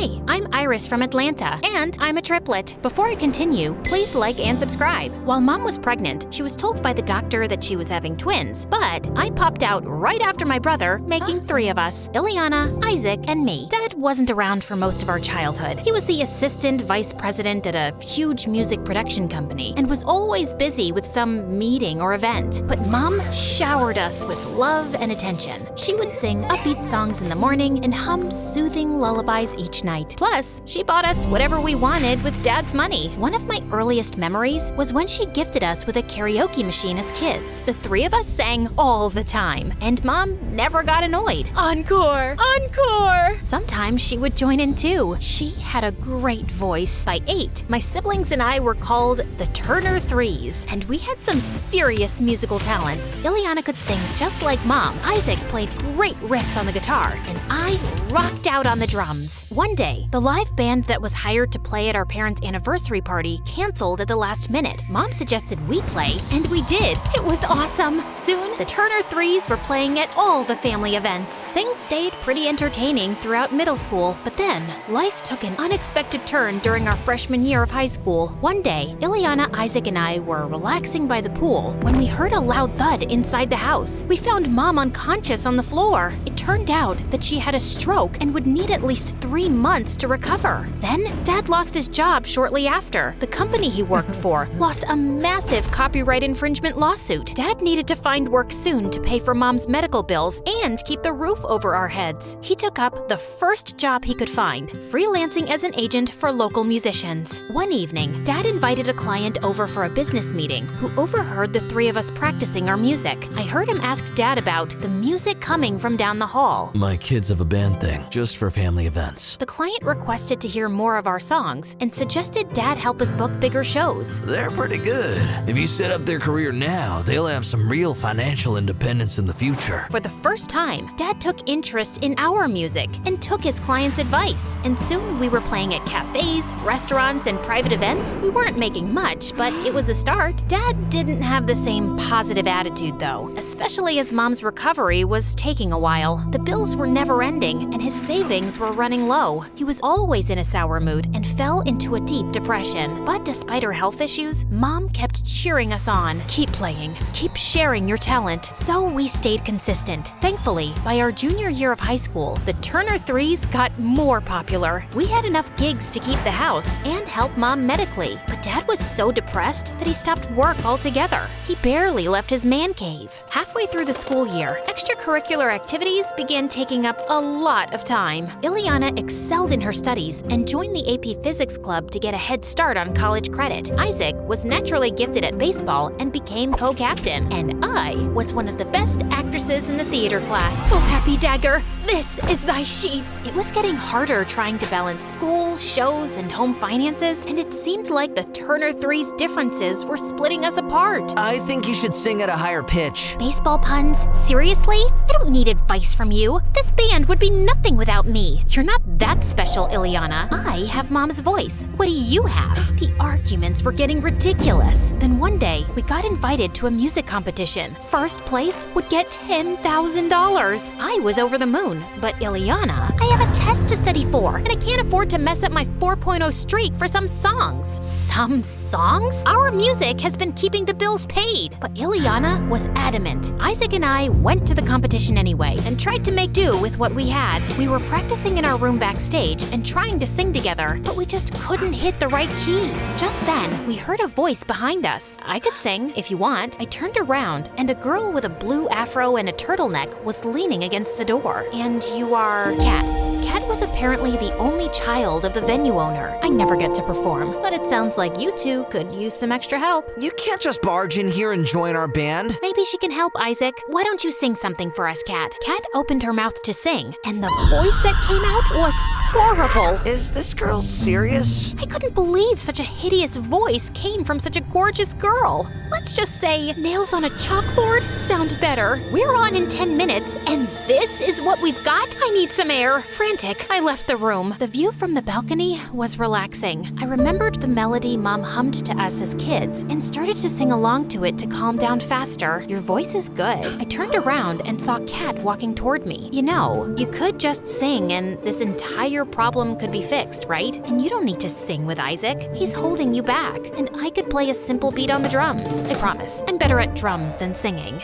Hey, I'm Iris from Atlanta, and I'm a triplet. Before I continue, please like and subscribe. While Mom was pregnant, she was told by the doctor that she was having twins, but I popped out right after my brother, making 3 of us: Ileana, Isaac, and me. Dad wasn't around for most of our childhood. He was the assistant vice president at a huge music production company and was always busy with some meeting or event. But Mom showered us with love and attention. She would sing upbeat songs in the morning and hum soothing lullabies each night. Plus, she bought us whatever we wanted with Dad's money. One of my earliest memories was when she gifted us with a karaoke machine as kids. The 3 of us sang all the time, and Mom never got annoyed. Encore! Encore! Sometimes she would join in too. She had a great voice. By 8, my siblings and I were called the Turner Threes, and we had some serious musical talents. Ileana could sing just like Mom. Isaac played great riffs on the guitar, and I rocked out on the drums. One day, the live band that was hired to play at our parents' anniversary party canceled at the last minute. Mom suggested we play, and we did. It was awesome. Soon, the Turner Threes were playing at all the family events. Things stayed pretty entertaining throughout middle school, but then life took an unexpected turn during our freshman year of high school. One day, Ileana, Isaac, and I were relaxing by the pool when we heard a loud thud inside the house. We found Mom unconscious on the floor. It turned out that she had a stroke and would need at least 3 months to recover. Then, Dad lost his job shortly after. The company he worked for lost a massive copyright infringement lawsuit. Dad needed to find work soon to pay for Mom's medical bills and keep the roof over our heads. He took up the first job he could find, freelancing as an agent for local musicians. One evening, Dad invited a client over for a business meeting who overheard the 3 of us practicing our music. I heard him ask Dad about the music coming from down the hall. My kids have a band thing, just for family events. The client requested to hear more of our songs and suggested Dad help us book bigger shows. They're pretty good. If you set up their career now, they'll have some real financial independence in the future. For the first time, Dad took interest in our music and took his client's advice. And soon we were playing at cafes, restaurants, and private events. We weren't making much, but it was a start. Dad didn't have the same positive attitude though, especially as Mom's recovery was taking a while. The bills were never ending and his savings were running low. He was always in a sour mood and fell into a deep depression. But despite her health issues, Mom kept cheering us on. Keep playing, keep sharing your talent. So we stayed consistent. Thankfully, by our junior year of high school, the Turner Threes got more popular. We had enough gigs to keep the house and help Mom medically. But Dad was so depressed that he stopped work altogether. He barely left his man cave. Halfway through the school year, extracurricular activities began taking up a lot of time. Ileana excelled in her studies and joined the AP Physics Club to get a head start on college credit. Isaac was naturally gifted at baseball and became co-captain. And I was one of the best actresses in the theater class. Oh, happy dagger, this is thy sheath. It was getting harder trying to balance school, shows, and home finances, and it seemed like the Turner Threes' differences were splitting us apart. I think you should sing at a higher pitch. Baseball puns? Seriously? I don't need advice from you. This band would be nothing without me. You're not that special, Ileana. I have Mom's voice. What do you have? The arguments were getting ridiculous. Then one day, we got invited to a music competition. First place would get $10,000. I was over the moon, but Ileana, I have a test to study for, and I can't afford to mess up my 4.0 streak for some songs. Some songs? Our music has been keeping the bills paid. But Ileana was adamant. Isaac and I went to the competition anyway and tried to make do with what we had. We were practicing in our room backstage and trying to sing together, but we just couldn't hit the right key. Just then, we heard a voice behind us. I could sing, if you want. I turned around, and a girl with a blue afro and a turtleneck was leaning against the door. And you are Kat. Kat was apparently the only child of the venue owner. I never get to perform, but it sounds like you two could use some extra help. You can't just barge in here and join our band. Maybe she can help, Isaac. Why don't you sing something for us, Kat? Kat opened her mouth to sing, and the voice that came out was horrible. Is this girl serious? I couldn't believe such a hideous voice came from such a gorgeous girl. Let's just say nails on a chalkboard sound better. We're on in 10 minutes, and this is what we've got? I need some air. Frantic, I left the room. The view from the balcony was relaxing. I remembered the melody Mom hummed to us as kids and started to sing along to it to calm down faster. Your voice is good. I turned around and saw Kat walking toward me. You know, you could just sing and this entire your problem could be fixed, right? And you don't need to sing with Isaac. He's holding you back. And I could play a simple beat on the drums. I promise. I'm better at drums than singing.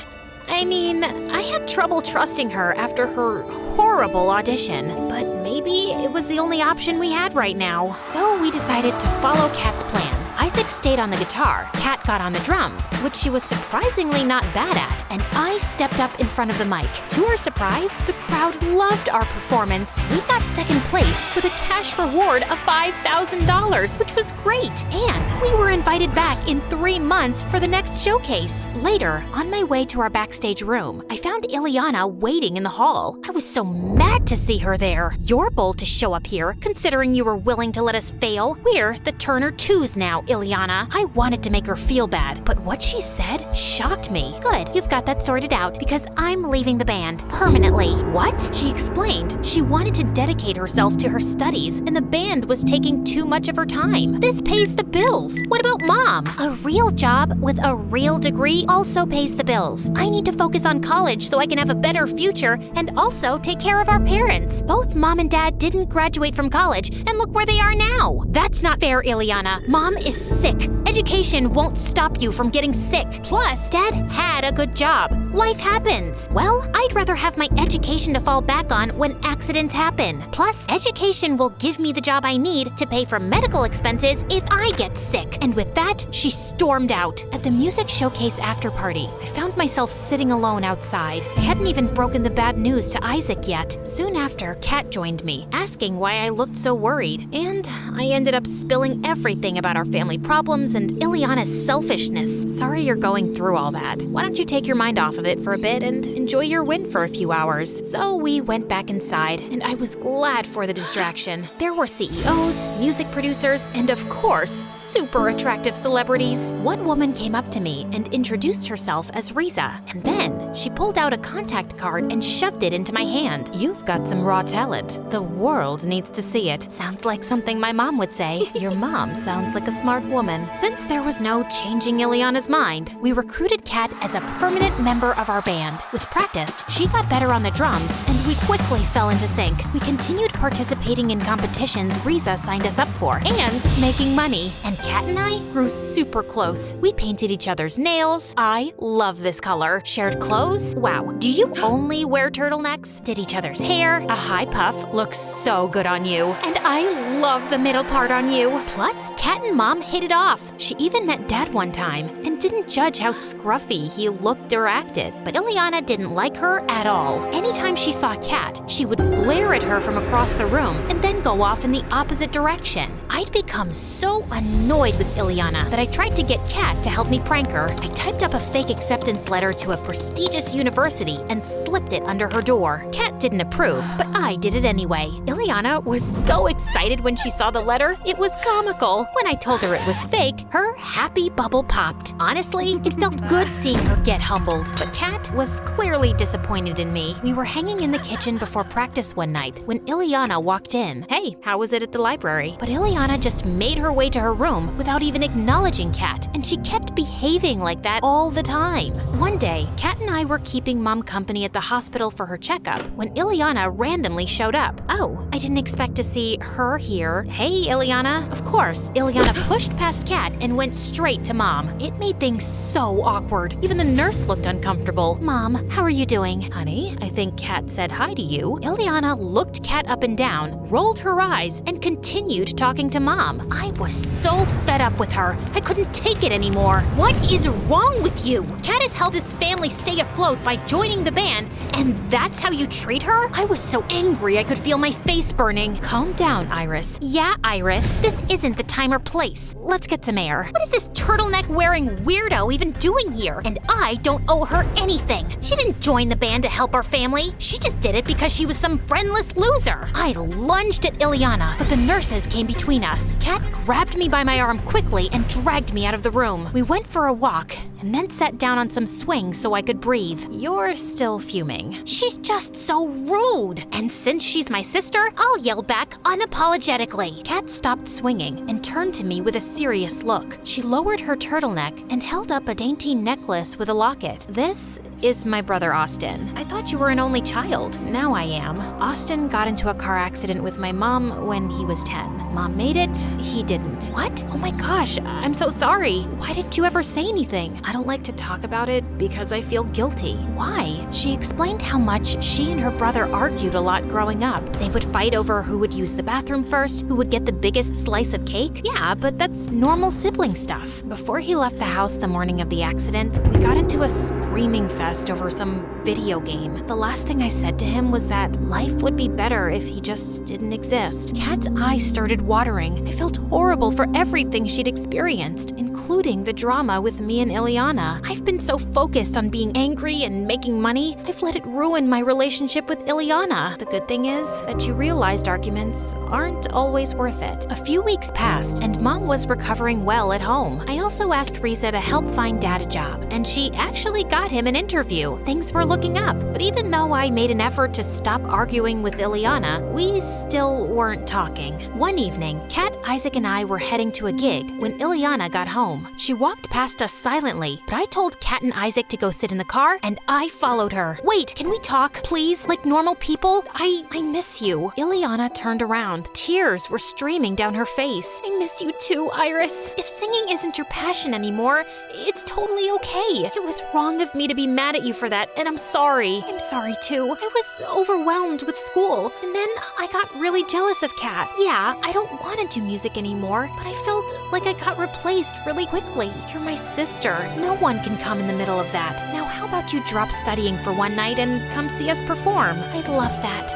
I mean, I had trouble trusting her after her horrible audition, but maybe it was the only option we had right now. So we decided to follow Kat's plan. Isaac stayed on the guitar, Kat got on the drums, which she was surprisingly not bad at, and I stepped up in front of the mic. To our surprise, the crowd loved our performance. We got second place with a cash reward of $5,000, which was great. And we were invited back in 3 months for the next showcase. Later, on my way to our backstage room, I found Ileana waiting in the hall. I was so mad to see her there. You're bold to show up here, considering you were willing to let us fail. We're the Turner Twos now, Ileana. I wanted to make her feel bad, but what she said shocked me. Good, you've got that sorted out because I'm leaving the band permanently. What? She explained she wanted to dedicate herself to her studies and the band was taking too much of her time. This pays the bills. What about Mom? A real job with a real degree also pays the bills. I need to focus on college so I can have a better future and also take care of our parents. Both Mom and Dad didn't graduate from college and look where they are now. That's not fair, Ileana. Mom is sick. Education won't stop you from getting sick. Plus, Dad had a good job. Life happens. Well, I'd rather have my education to fall back on when accidents happen. Plus, education will give me the job I need to pay for medical expenses if I get sick. And with that, she stormed out. At the music showcase after party, I found myself sitting alone outside. I hadn't even broken the bad news to Isaac yet. Soon after, Kat joined me, asking why I looked so worried. And I ended up spilling everything about our family problems and Ileana's selfishness. Sorry you're going through all that. Why don't you take your mind off of it for a bit and enjoy your win for a few hours? So we went back inside, and I was glad for the distraction. There were CEOs, music producers, and of course, super attractive celebrities. One woman came up to me and introduced herself as Riza, and then she pulled out a contact card and shoved it into my hand. You've got some raw talent. The world needs to see it. Sounds like something my mom would say. Your mom sounds like a smart woman. Since there was no changing Ileana's mind, we recruited Kat as a permanent member of our band. With practice, she got better on the drums, and we quickly fell into sync. We continued participating in competitions Riza signed us up for, and making money. And Kat and I grew super close. We painted each other's nails. I love this color. Shared clothes. Wow. Do you only wear turtlenecks? Did each other's hair. A high puff looks so good on you. And I love the middle part on you. Plus, Kat and Mom hit it off. She even met Dad one time and didn't judge how scruffy he looked or acted. But Ileana didn't like her at all. Anytime she saw Kat, she would glare at her from across the room and then go off in the opposite direction. I'd become so annoyed with Ileana that I tried to get Kat to help me prank her. I typed up a fake acceptance letter to a prestigious university and slipped it under her door. Kat didn't approve, but I did it anyway. Ileana was so excited when she saw the letter, it was comical. When I told her it was fake, her happy bubble popped. Honestly, it felt good seeing her get humbled, but Kat was clearly disappointed in me. We were hanging in the kitchen before practice one night when Ileana walked in. Hey, how was it at the library? But Ileana just made her way to her room without even acknowledging Kat, and she kept behaving like that all the time. One day, Kat and I were keeping Mom company at the hospital for her checkup when Ileana randomly showed up. Oh, I didn't expect to see her here. Hey, Ileana. Of course, Ileana pushed past Kat and went straight to Mom. It made things so awkward. Even the nurse looked uncomfortable. Mom, how are you doing? Honey, I think Kat said hi to you. Ileana looked Kat up and down, rolled her eyes, and continued talking to Mom. I was so fed up with her. I couldn't take it anymore. What is wrong with you? Kat has helped this family stay afloat by joining the band, and that's how you treat her? I was so angry I could feel my face burning. Calm down, Iris. Yeah, Iris, this isn't the time or place. Let's get some air. What is this turtleneck-wearing weirdo even doing here? And I don't owe her anything. She didn't join the band to help our family. She just did it because she was some friendless loser. I lunged at Ileana, but the nurses came between us. Kat grabbed me by my arm quickly and dragged me out of the room. We went for a walk and then sat down on some swings so I could breathe. You're still fuming. She's just so rude. And since she's my sister, I'll yell back unapologetically. Kat stopped swinging and turned to me with a serious look. She lowered her turtleneck and held up a dainty necklace with a locket. This is my brother Austin. I thought you were an only child. Now I am. Austin got into a car accident with my mom when he was 10. Mom made it, he didn't. What? Oh my gosh, I'm so sorry. Why didn't you ever say anything? I don't like to talk about it because I feel guilty. Why? She explained how much she and her brother argued a lot growing up. They would fight over who would use the bathroom first, who would get the biggest slice of cake. Yeah, but that's normal sibling stuff. Before he left the house the morning of the accident, we got into a screaming fest over some video game. The last thing I said to him was that life would be better if he just didn't exist. Kat's eyes started watering. I felt horrible for everything she'd experienced, including the drama with me and Ileana. I've been so focused on being angry and making money, I've let it ruin my relationship with Ileana. The good thing is that you realized arguments aren't always worth it. A few weeks passed, and Mom was recovering well at home. I also asked Risa to help find Dad a job, and she actually got him an interview. Things were looking up, but even though I made an effort to stop arguing with Ileana, we still weren't talking. One evening, Kat, Isaac, and I were heading to a gig when Ileana got home. She walked past us silently, but I told Kat and Isaac to go sit in the car, and I followed her. Wait, can we talk, please? Like normal people? I miss you. Ileana turned around. Tears were streaming down her face. I miss you too, Iris. If singing isn't your passion anymore, it's totally okay. It was wrong of me to be mad at you for that, and I'm sorry. I'm sorry too. I was overwhelmed with school, and then I got really jealous of Kat. Yeah, I don't want to do music anymore, but I felt like I got replaced really quickly. You're my sister. No one can come in the middle of that. Now how about you drop studying for one night and come see us perform? I'd love that.